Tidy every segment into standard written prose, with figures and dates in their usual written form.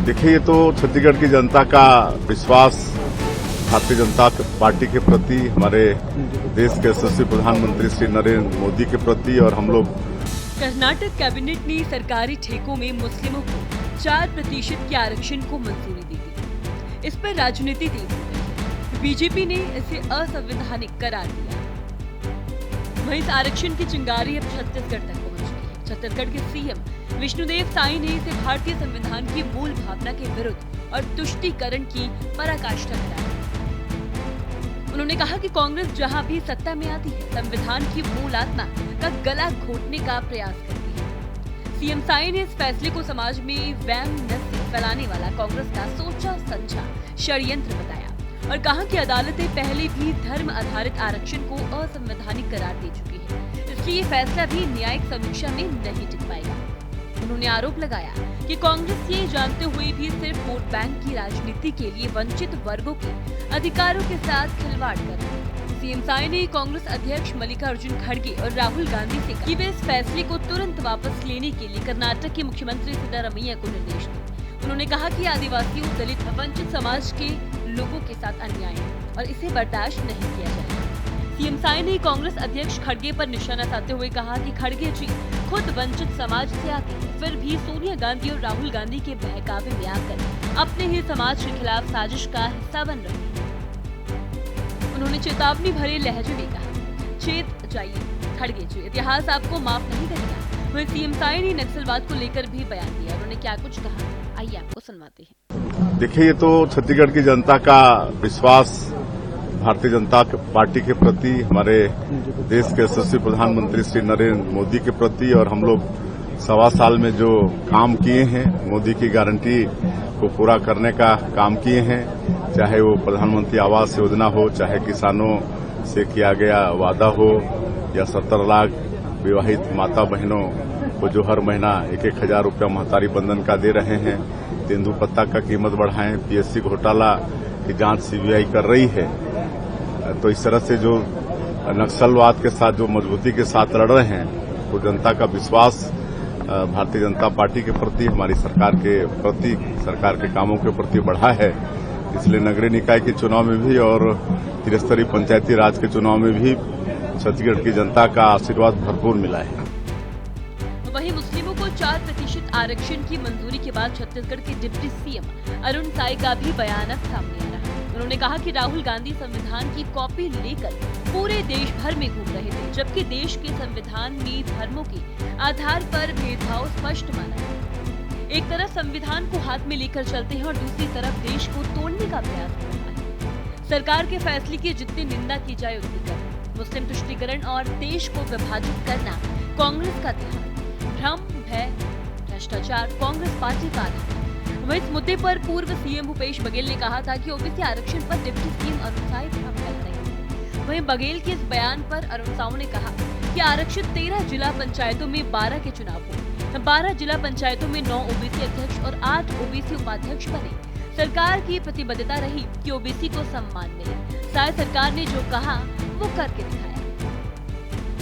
देखिए, ये तो छत्तीसगढ़ की जनता का विश्वास भारतीय जनता पार्टी के प्रति, हमारे देश के यशस्वी प्रधानमंत्री श्री नरेंद्र मोदी के प्रति और हम लोग। कर्नाटक कैबिनेट ने सरकारी ठेकों में मुस्लिमों को 4% के आरक्षण को मंजूरी दी थी। इस पर राजनीति तेज हो गई। बीजेपी ने इसे असंवैधानिक करार दिया। वहीं इस आरक्षण की चिंगारी अब छत्तीसगढ़ तक पहुंच गई है। छत्तीसगढ़ के सीएम विष्णुदेव साई ने इसे भारतीय संविधान की मूल भावना के विरुद्ध और तुष्टीकरण की पराकाष्ठा करार। उन्होंने कहा कि कांग्रेस जहां भी सत्ता में आती है, संविधान की मूल आत्मा का गला घोटने का प्रयास करती है। सीएम साई ने इस फैसले को समाज में वहम नस्ल फैलाने वाला कांग्रेस का सोचा समझा षड्यंत्र बताया और कहा कि अदालतें पहले भी धर्म आधारित आरक्षण को असंवैधानिक करार दे चुकी है, इसलिए ये फैसला भी न्यायिक समीक्षा में नहीं टिक पाएगा। उन्होंने आरोप लगाया कि कांग्रेस ये जानते हुए भी सिर्फ वोट बैंक की राजनीति के लिए वंचित वर्गों के अधिकारों के साथ खिलवाड़ कर रही है। सीएम साई ने कांग्रेस अध्यक्ष मल्लिकार्जुन खड़गे और राहुल गांधी से कहा कि वे इस फैसले को तुरंत वापस लेने के लिए कर्नाटक के मुख्यमंत्री सिद्धारमैया को निर्देश दें। उन्होंने कहा कि आदिवासियों, दलित, वंचित समाज के लोगों के साथ अन्याय है और इसे बर्दाश्त नहीं किया जाएगा। सीएम साई ने कांग्रेस अध्यक्ष खड़गे पर निशाना साधते हुए कहा कि खड़गे जी खुद वंचित समाज से आते हैं, फिर भी सोनिया गांधी और राहुल गांधी के बहकावे में आकर अपने ही समाज के खिलाफ साजिश का हिस्सा बन रहे हैं। उन्होंने चेतावनी भरे लहजे में कहा, चेत जाइए खड़गे जी, इतिहास आपको माफ नहीं करेगा। वहीं सीएम साई ने नक्सलवाद को लेकर भी बयान दिया। उन्होंने क्या कुछ कहा, आइए आपको सुनवाते हैं। देखिए, ये तो छत्तीसगढ़ की जनता का विश्वास भारतीय जनता पार्टी के प्रति, हमारे देश के यशस्वी प्रधानमंत्री श्री नरेंद्र मोदी के प्रति और हम लोग 1.25 साल में जो काम किए हैं, मोदी की गारंटी को पूरा करने का काम किए हैं, चाहे वो प्रधानमंत्री आवास योजना हो, चाहे किसानों से किया गया वादा हो, या 70 लाख विवाहित माता बहनों को जो हर महीना 1-1 हजार रुपया महतारी बंधन का दे रहे हैं, तेंदुपत्ता का कीमत बढ़ाएं, पीएससी घोटाला की जांच सीबीआई कर रही है। तो इस तरह से जो नक्सलवाद के साथ जो मजबूती के साथ लड़ रहे हैं, वो जनता का विश्वास भारतीय जनता पार्टी के प्रति, हमारी सरकार के प्रति, सरकार के कामों के प्रति बढ़ा है। इसलिए नगरीय निकाय के चुनाव में भी और त्रिस्तरीय पंचायती राज के चुनाव में भी छत्तीसगढ़ की जनता का आशीर्वाद भरपूर मिला है। वहीं मुस्लिमों को 4% आरक्षण की मंजूरी के बाद छत्तीसगढ़ के डिप्टी सीएम अरुण साई का भी बयान अब सामने आ रहा है। उन्होंने कहा कि राहुल गांधी संविधान की कॉपी लेकर पूरे देश भर में घूम रहे थे, जबकि देश के संविधान में धर्मों के आधार पर भेदभाव स्पष्ट माना है। एक तरफ संविधान को हाथ में लेकर चलते हैं और दूसरी तरफ देश को तोड़ने का प्रयास हो रहा है। सरकार के फैसले की जितनी निंदा की जाए उतनी कम। मुस्लिम तुष्टीकरण और देश को विभाजित करना कांग्रेस का इतिहास, भ्रम, भय, भ्रष्टाचार कांग्रेस पार्टी का आधार। वहीं इस मुद्दे पर पूर्व सीएम भूपेश बघेल ने कहा था कि ओबीसी आरक्षण पर डिप्टी सीएम अरुण साई भ्रम फैला रहे हैं। वहीं बघेल के इस बयान पर अरुण साई ने कहा कि आरक्षित 13 जिला पंचायतों में 12 के चुनाव हो, 12 जिला पंचायतों में 9 ओबीसी अध्यक्ष और 8 ओबीसी उपाध्यक्ष बने। सरकार की प्रतिबद्धता रही कि ओबीसी को सम्मान मिले। साई सरकार ने जो कहा वो करके दिखाया।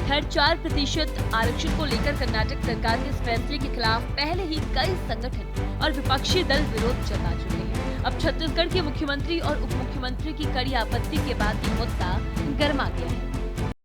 खैर, 4% आरक्षण को लेकर कर्नाटक सरकार के इस फैसले के खिलाफ पहले ही कई संगठन और विपक्षी दल विरोध जता चुके हैं। अब छत्तीसगढ़ के मुख्यमंत्री और उप मुख्यमंत्री की कड़ी आपत्ति के बाद ये मुद्दा गर्मा गया है।